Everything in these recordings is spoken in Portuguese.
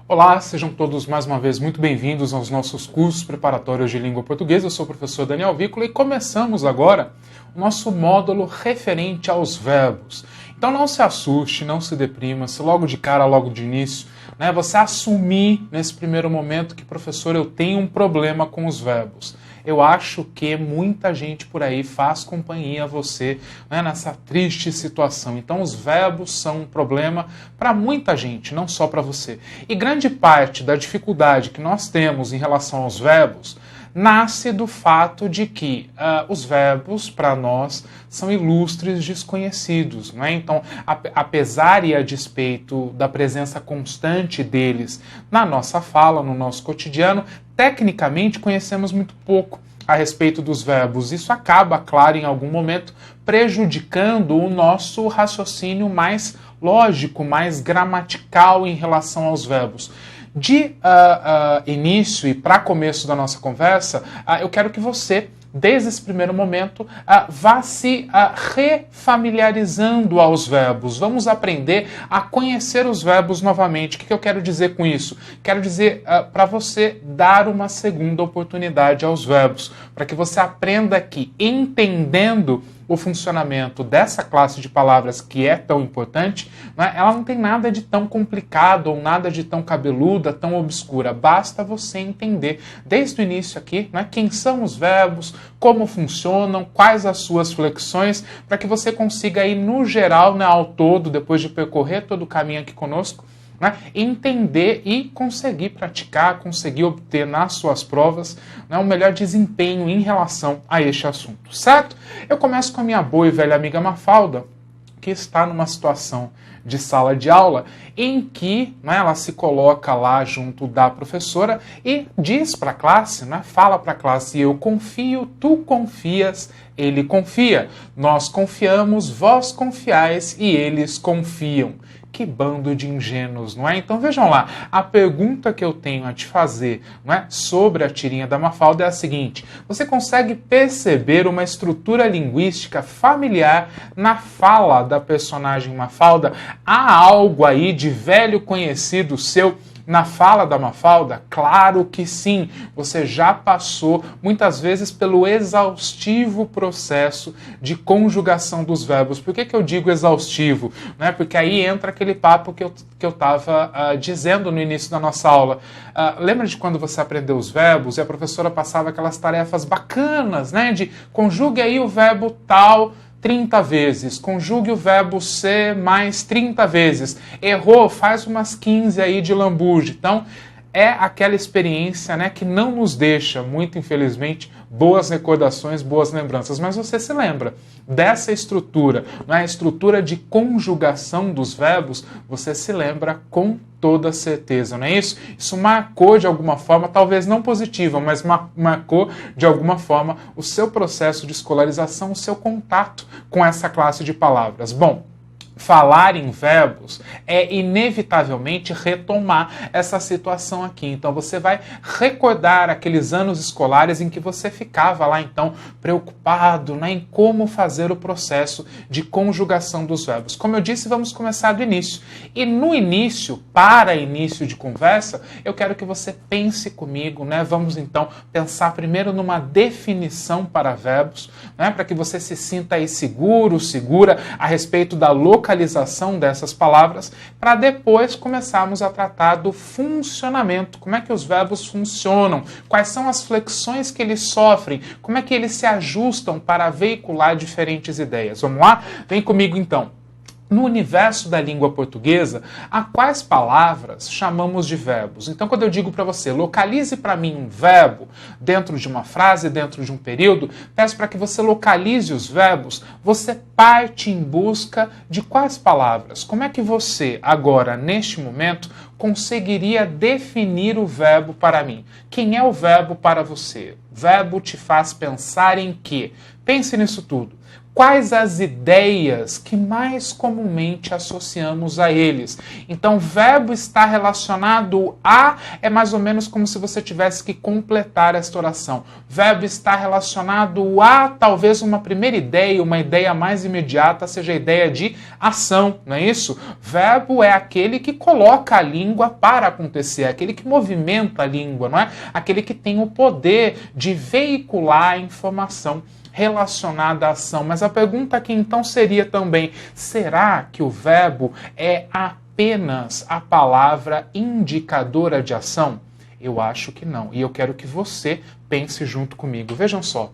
Olá, sejam todos mais uma vez muito bem-vindos aos nossos cursos preparatórios de língua portuguesa. Eu sou o professor Daniel Vícola e começamos agora o nosso módulo referente aos verbos. Então não se assuste, não se deprima, se logo de cara, logo de início, você assumir nesse primeiro momento que, professor, eu tenho um problema com os verbos. Eu acho que muita gente por aí faz companhia a você nessa triste situação. Então os verbos são um problema para muita gente, não só para você. E grande parte da dificuldade que nós temos em relação aos verbos nasce do fato de que os verbos, para nós, são ilustres desconhecidos. Então, apesar e a despeito da presença constante deles na nossa fala, no nosso cotidiano, tecnicamente conhecemos muito pouco a respeito dos verbos. Isso acaba, claro, em algum momento, prejudicando o nosso raciocínio mais lógico, mais gramatical em relação aos verbos. De início e para começo da nossa conversa, eu quero que você, desde esse primeiro momento, vá se refamiliarizando aos verbos. Vamos aprender a conhecer os verbos novamente. O que eu quero dizer com isso? Quero dizer para você dar uma segunda oportunidade aos verbos, para que você aprenda que, entendendo o funcionamento dessa classe de palavras que é tão importante, ela não tem nada de tão complicado ou nada de tão cabeluda, tão obscura. Basta você entender desde o início aqui quem são os verbos, como funcionam, quais as suas flexões, para que você consiga aí no geral, ao todo, depois de percorrer todo o caminho aqui conosco, entender e conseguir praticar, conseguir obter nas suas provas um melhor desempenho em relação a este assunto, certo? Eu começo com a minha boa e velha amiga Mafalda, que está numa situação de sala de aula em que ela se coloca lá junto da professora e diz para a classe, fala para a classe: eu confio, tu confias, ele confia, nós confiamos, vós confiais e eles confiam. Que bando de ingênuos, não é? Então vejam lá, a pergunta que eu tenho a te fazer sobre a tirinha da Mafalda é a seguinte: você consegue perceber uma estrutura linguística familiar na fala da personagem Mafalda? Há algo aí de velho conhecido seu na fala da Mafalda? Claro que sim, você já passou muitas vezes pelo exaustivo processo de conjugação dos verbos. Por que eu digo exaustivo? Porque aí entra aquele papo que eu estava dizendo no início da nossa aula. Lembra de quando você aprendeu os verbos e a professora passava aquelas tarefas bacanas, de conjugue aí o verbo tal 30 vezes, conjugue o verbo ser mais 30 vezes, errou, faz umas 15 aí de lambuja. Então, é aquela experiência que não nos deixa, muito infelizmente, boas recordações, boas lembranças. Mas você se lembra dessa estrutura, a estrutura de conjugação dos verbos, você se lembra com toda certeza, não é isso? Isso marcou de alguma forma, talvez não positiva, mas marcou de alguma forma o seu processo de escolarização, o seu contato com essa classe de palavras. Bom, falar em verbos é inevitavelmente retomar essa situação aqui. Então você vai recordar aqueles anos escolares em que você ficava lá então preocupado em como fazer o processo de conjugação dos verbos. Como eu disse, vamos começar do início. E no início, para início de conversa, eu quero que você pense comigo, Vamos então pensar primeiro numa definição para verbos, para que você se sinta aí seguro, segura a respeito da localização dessas palavras, para depois começarmos a tratar do funcionamento, como é que os verbos funcionam, quais são as flexões que eles sofrem, como é que eles se ajustam para veicular diferentes ideias. Vamos lá? Vem comigo então. No universo da língua portuguesa, a quais palavras chamamos de verbos? Então, quando eu digo para você, localize para mim um verbo dentro de uma frase, dentro de um período, peço para que você localize os verbos, você parte em busca de quais palavras? Como é que você, agora, neste momento, conseguiria definir o verbo para mim? Quem é o verbo para você? Verbo te faz pensar em quê? Pense nisso tudo. quais as ideias que mais comumente associamos a eles. Então, verbo está relacionado a é mais ou menos como se você tivesse que completar esta oração. Verbo está relacionado a talvez uma primeira ideia, uma ideia mais imediata, seja a ideia de ação, não é isso? Verbo é aquele que coloca a língua para acontecer, é aquele que movimenta a língua, não é? Aquele que tem o poder de veicular a informação relacionada à ação. Mas a pergunta aqui então seria também, será que o verbo é apenas a palavra indicadora de ação? Eu acho que não. E eu quero que você pense junto comigo. Vejam só.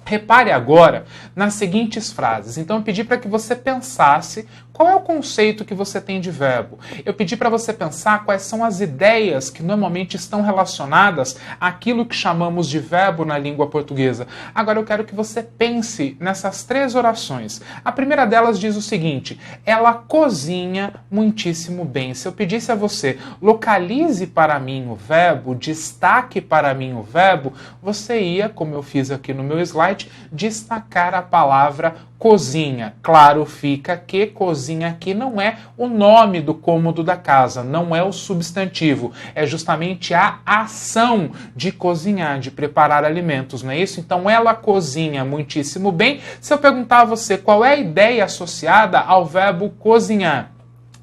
Repare agora nas seguintes frases. Então eu pedi para que você pensasse qual é o conceito que você tem de verbo. Eu pedi para você pensar quais são as ideias que normalmente estão relacionadas àquilo que chamamos de verbo na língua portuguesa. Agora eu quero que você pense nessas 3 orações. A primeira delas diz o seguinte: ela cozinha muitíssimo bem. Se eu pedisse a você, localize para mim o verbo, destaque para mim o verbo, você ia, como eu fiz aqui no meu slide, destacar a palavra cozinha. Claro fica que cozinha aqui não é o nome do cômodo da casa, não é o substantivo, é justamente a ação de cozinhar, de preparar alimentos, não é isso? Então ela cozinha muitíssimo bem. Se eu perguntar a você qual é a ideia associada ao verbo cozinhar,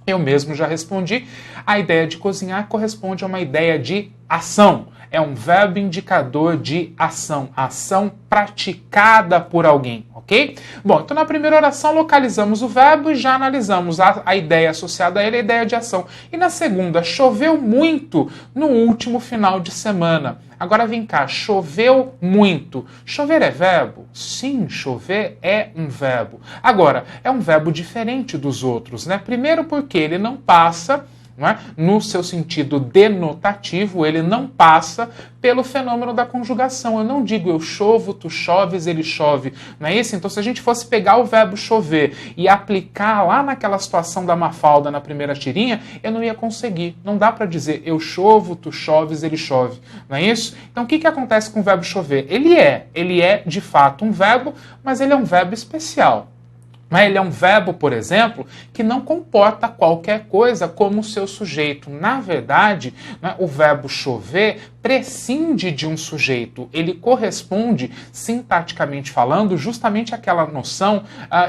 eu mesmo já respondi. A ideia de cozinhar corresponde a uma ideia de ação. É um verbo indicador de ação, ação praticada por alguém, ok? Bom, então na primeira oração localizamos o verbo e já analisamos a ideia associada a ele, a ideia de ação. E na segunda, choveu muito no último final de semana. Agora vem cá, choveu muito. Chover é verbo? Sim, chover é um verbo. Agora, é um verbo diferente dos outros, né? Primeiro porque ele não passa, não é? No seu sentido denotativo, ele não passa pelo fenômeno da conjugação. Eu não digo eu chovo, tu choves, ele chove. Não é isso? Então, se a gente fosse pegar o verbo chover e aplicar lá naquela situação da Mafalda na primeira tirinha, eu não ia conseguir. Não dá para dizer eu chovo, tu choves, ele chove. Não é isso? Então, o que acontece com o verbo chover? Ele é de fato um verbo, mas ele é um verbo especial. Mas ele é um verbo, por exemplo, que não comporta qualquer coisa como seu sujeito. Na verdade, né, o verbo chover prescinde de um sujeito. Ele corresponde, sintaticamente falando, justamente àquela noção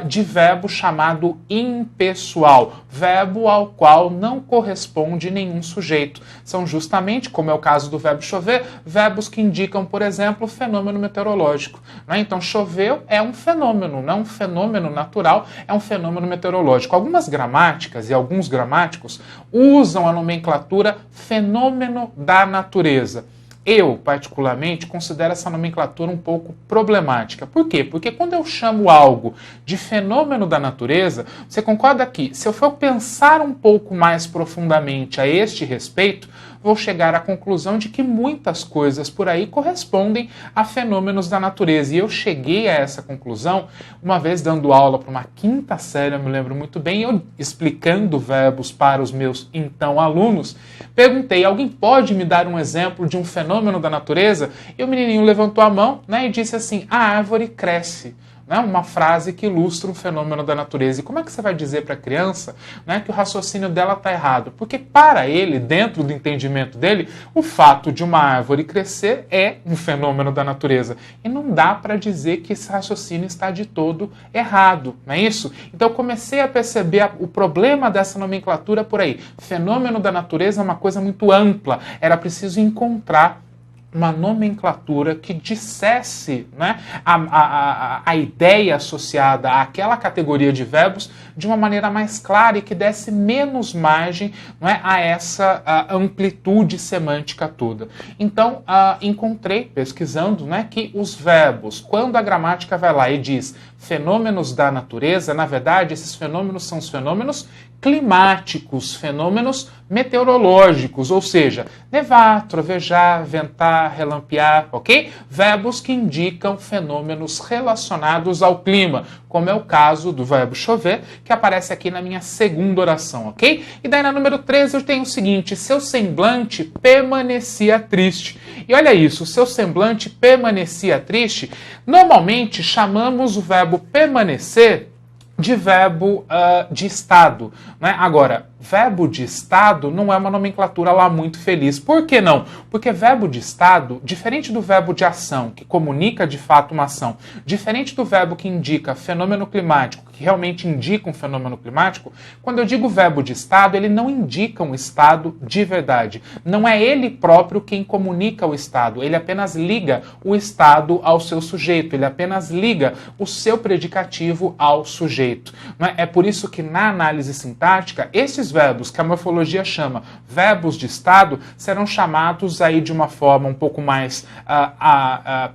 de verbo chamado impessoal. Verbo ao qual não corresponde nenhum sujeito. São justamente, como é o caso do verbo chover, verbos que indicam, por exemplo, fenômeno meteorológico. Né? Então, choveu é um fenômeno, não um fenômeno natural, é um fenômeno meteorológico. Algumas gramáticas e alguns gramáticos usam a nomenclatura fenômeno da natureza. Eu, particularmente, considero essa nomenclatura um pouco problemática. Por quê? Porque quando eu chamo algo de fenômeno da natureza, você concorda que, se eu for pensar um pouco mais profundamente a este respeito, vou chegar à conclusão de que muitas coisas por aí correspondem a fenômenos da natureza. E eu cheguei a essa conclusão uma vez dando aula para uma 5ª série, eu me lembro muito bem, eu explicando verbos para os meus então alunos, perguntei, alguém pode me dar um exemplo de um fenômeno da natureza? E o menininho levantou a mão, né, e disse assim, a árvore cresce. Uma frase que ilustra um fenômeno da natureza. E como é que você vai dizer para a criança, né, que o raciocínio dela está errado? Porque para ele, dentro do entendimento dele, o fato de uma árvore crescer é um fenômeno da natureza. E não dá para dizer que esse raciocínio está de todo errado, não é isso? Então eu comecei a perceber o problema dessa nomenclatura por aí. Fenômeno da natureza é uma coisa muito ampla. Era preciso encontrar uma nomenclatura que dissesse, né, a ideia associada àquela categoria de verbos de uma maneira mais clara e que desse menos margem, né, a essa amplitude semântica toda. Então, encontrei, pesquisando, né, que os verbos, quando a gramática vai lá e diz fenômenos da natureza, na verdade, esses fenômenos são os fenômenos climáticos, fenômenos meteorológicos, ou seja, nevar, trovejar, ventar, relampear, ok? Verbos que indicam fenômenos relacionados ao clima, como é o caso do verbo chover, que aparece aqui na minha segunda oração, ok? E daí na número 13 eu tenho o seguinte: seu semblante permanecia triste. E olha isso, seu semblante permanecia triste. Normalmente chamamos o verbo permanecer de verbo de estado, né? Agora, verbo de estado não é uma nomenclatura lá muito feliz. Por que não? Porque verbo de estado, diferente do verbo de ação, que comunica de fato uma ação, diferente do verbo que indica fenômeno climático, que realmente indica um fenômeno climático, quando eu digo verbo de estado, ele não indica um estado de verdade. Não é ele próprio quem comunica o estado, ele apenas liga o estado ao seu sujeito, ele apenas liga o seu predicativo ao sujeito. É por isso que na análise sintática, esses verbos que a morfologia chama verbos de estado serão chamados aí de uma forma um pouco mais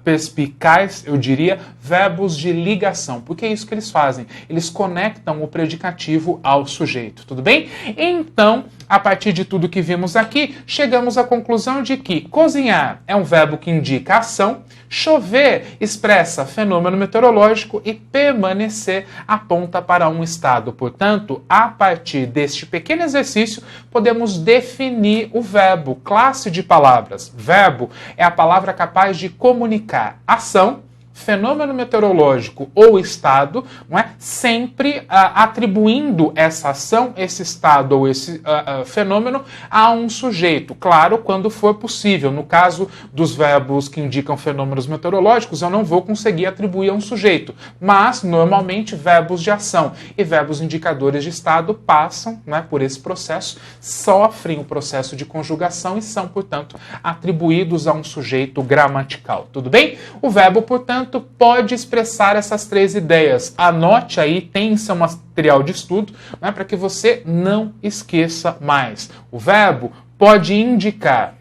perspicaz, eu diria, verbos de ligação, porque é isso que eles fazem. Eles conectam o predicativo ao sujeito, tudo bem? Então, a partir de tudo que vimos aqui, chegamos à conclusão de que cozinhar é um verbo que indica ação, chover expressa fenômeno meteorológico e permanecer aponta para um estado. Portanto, a partir deste pequeno exercício, podemos definir o verbo, classe de palavras. Verbo é a palavra capaz de comunicar ação, fenômeno meteorológico ou estado, não é? Sempre atribuindo essa ação, esse estado ou esse fenômeno a um sujeito. Claro, quando for possível. No caso dos verbos que indicam fenômenos meteorológicos, eu não vou conseguir atribuir a um sujeito. Mas, normalmente, verbos de ação e verbos indicadores de estado passam, né, por esse processo, sofrem o processo de conjugação e são, portanto, atribuídos a um sujeito gramatical. Tudo bem? O verbo, portanto, pode expressar essas três ideias. Anote aí, tem em seu material de estudo, né, para que você não esqueça mais. O verbo pode indicar,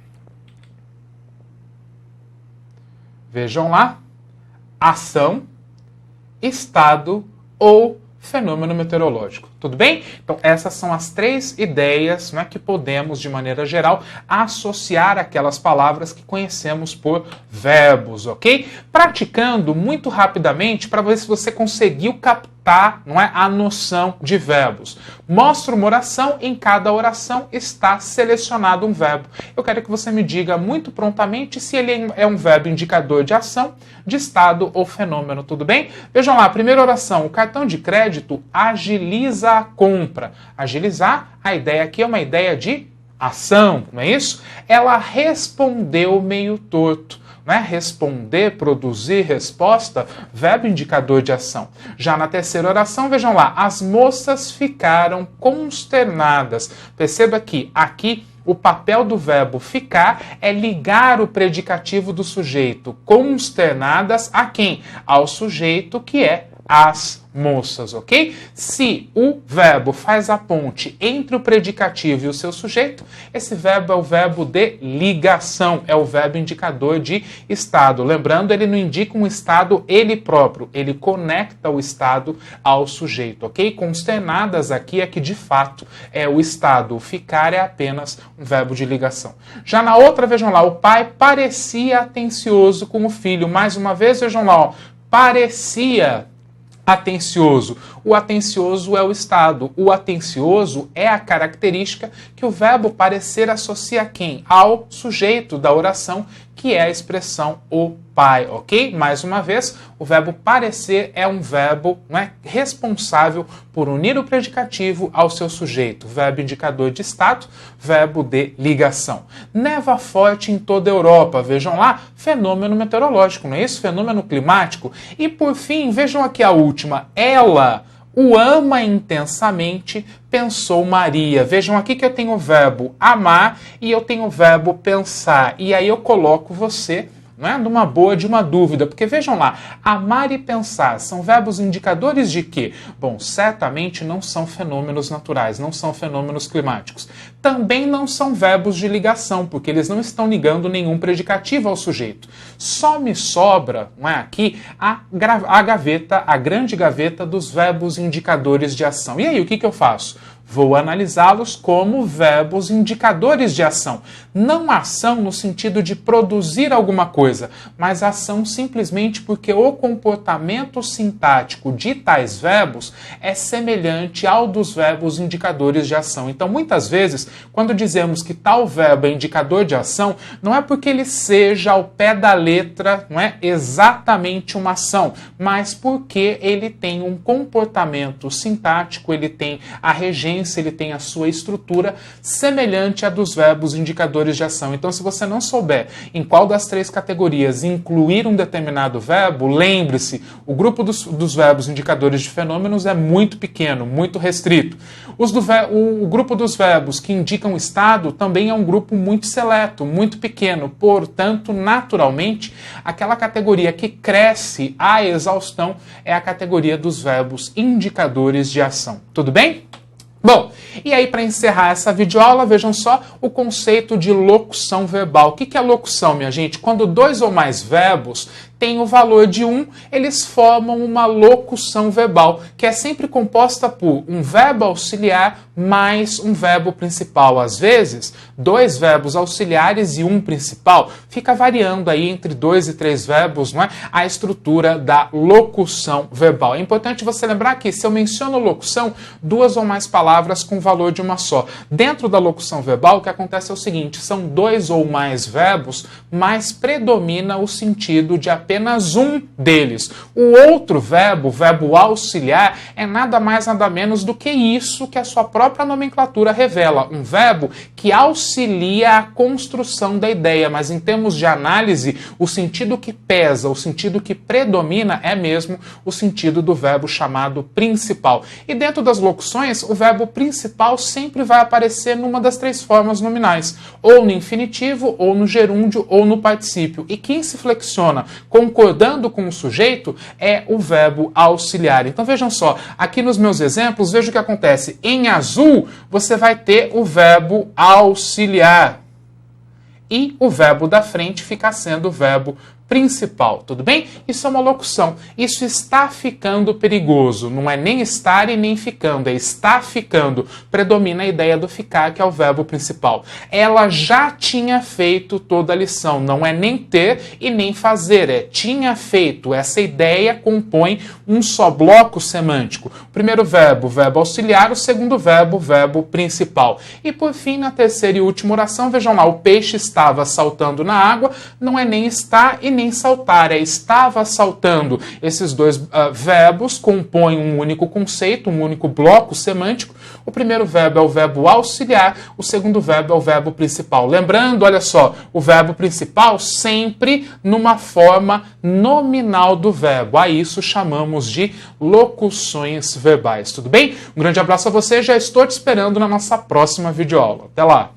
vejam lá, ação, estado ou fenômeno meteorológico. Tudo bem? Então, essas são as três ideias, né, que podemos, de maneira geral, associar aquelas palavras que conhecemos por verbos, ok? Praticando muito rapidamente para ver se você conseguiu captar, não é, a noção de verbos. Mostra uma oração, em cada oração está selecionado um verbo. Eu quero que você me diga muito prontamente se ele é um verbo indicador de ação, de estado ou fenômeno, tudo bem? Vejam lá, primeira oração, o cartão de crédito agiliza a compra. Agilizar, a ideia aqui é uma ideia de ação, não é isso? Ela respondeu meio torto. Né? Responder, produzir, resposta, verbo indicador de ação. Já na terceira oração, vejam lá, as moças ficaram consternadas. Perceba que aqui o papel do verbo ficar é ligar o predicativo do sujeito. Consternadas a quem? Ao sujeito que é as moças, ok? Se o verbo faz a ponte entre o predicativo e o seu sujeito, esse verbo é o verbo de ligação, é o verbo indicador de estado. Lembrando, ele não indica um estado ele próprio, ele conecta o estado ao sujeito, ok? Consternadas aqui é que de fato é o estado, o ficar é apenas um verbo de ligação. Já na outra, vejam lá, o pai parecia atencioso com o filho. Mais uma vez, vejam lá, ó, parecia atencioso. O atencioso é o estado. O atencioso é a característica que o verbo parecer associa a quem? Ao sujeito da oração, que é a expressão o pai, ok? Mais uma vez, o verbo parecer é um verbo, não é, responsável por unir o predicativo ao seu sujeito. Verbo indicador de estado, verbo de ligação. Neva forte em toda a Europa. Vejam lá, fenômeno meteorológico, não é isso? Fenômeno climático. E por fim, vejam aqui a última. Ela o ama intensamente, pensou Maria. Vejam aqui que eu tenho o verbo amar e eu tenho o verbo pensar. E aí eu coloco você, não é, numa boa de uma dúvida, porque vejam lá, amar e pensar são verbos indicadores de quê? Bom, certamente não são fenômenos naturais, não são fenômenos climáticos. Também não são verbos de ligação, porque eles não estão ligando nenhum predicativo ao sujeito. Só me sobra, não é, aqui a gaveta, a grande gaveta dos verbos indicadores de ação. E aí, o que eu faço? Vou analisá-los como verbos indicadores de ação. Não ação no sentido de produzir alguma coisa, mas ação simplesmente porque o comportamento sintático de tais verbos é semelhante ao dos verbos indicadores de ação. Então, muitas vezes, quando dizemos que tal verbo é indicador de ação, não é porque ele seja ao pé da letra, não é exatamente uma ação, mas porque ele tem um comportamento sintático, ele tem a regência, ele tem a sua estrutura semelhante à dos verbos indicadores de ação. Então, se você não souber em qual das três categorias incluir um determinado verbo, lembre-se, o grupo dos verbos indicadores de fenômenos é muito pequeno, muito restrito. O grupo dos verbos que indicam estado também é um grupo muito seleto, muito pequeno. Portanto, naturalmente, aquela categoria que cresce à exaustão é a categoria dos verbos indicadores de ação. Tudo bem? Bom, e aí para encerrar essa videoaula, vejam só o conceito de locução verbal. O que é locução, minha gente? Quando dois ou mais verbos têm o valor de 1, eles formam uma locução verbal, que é sempre composta por um verbo auxiliar mais um verbo principal. Às vezes, 2 verbos auxiliares e um principal. Fica variando aí entre 2 e 3 verbos, não é? A estrutura da locução verbal. É importante você lembrar que, se eu menciono locução, 2 ou mais palavras com valor de uma só. Dentro da locução verbal, o que acontece é o seguinte, são 2 ou mais verbos, mas predomina o sentido de apenas um deles. O outro verbo, o verbo auxiliar, é nada mais nada menos do que isso que a sua própria nomenclatura revela. Um verbo que auxilia a construção da ideia, mas em termos de análise, o sentido que pesa, o sentido que predomina é mesmo o sentido do verbo chamado principal. E dentro das locuções, o verbo principal sempre vai aparecer numa das 3 formas nominais, ou no infinitivo, ou no gerúndio, ou no particípio. E quem se flexiona concordando com o sujeito é o verbo auxiliar. Então vejam só, aqui nos meus exemplos, veja o que acontece. Em azul, você vai ter o verbo auxiliar. E o verbo da frente fica sendo o verbo principal, tudo bem? Isso é uma locução. Isso está ficando perigoso. Não é nem estar e nem ficando, é está ficando. Predomina a ideia do ficar, que é o verbo principal. Ela já tinha feito toda a lição. Não é nem ter e nem fazer, é tinha feito. Essa ideia compõe um só bloco semântico. O primeiro verbo, verbo auxiliar. O segundo verbo, verbo principal. E por fim, na terceira e última oração, vejam lá, o peixe estava saltando na água. Não é nem estar e nem saltar, é estava saltando. Esses 2 verbos compõem um único conceito, um único bloco semântico. O primeiro verbo é o verbo auxiliar, o segundo verbo é o verbo principal. Lembrando, olha só, o verbo principal sempre numa forma nominal do verbo. A isso chamamos de locuções verbais, tudo bem? Um grande abraço a você, já estou te esperando na nossa próxima videoaula. Até lá!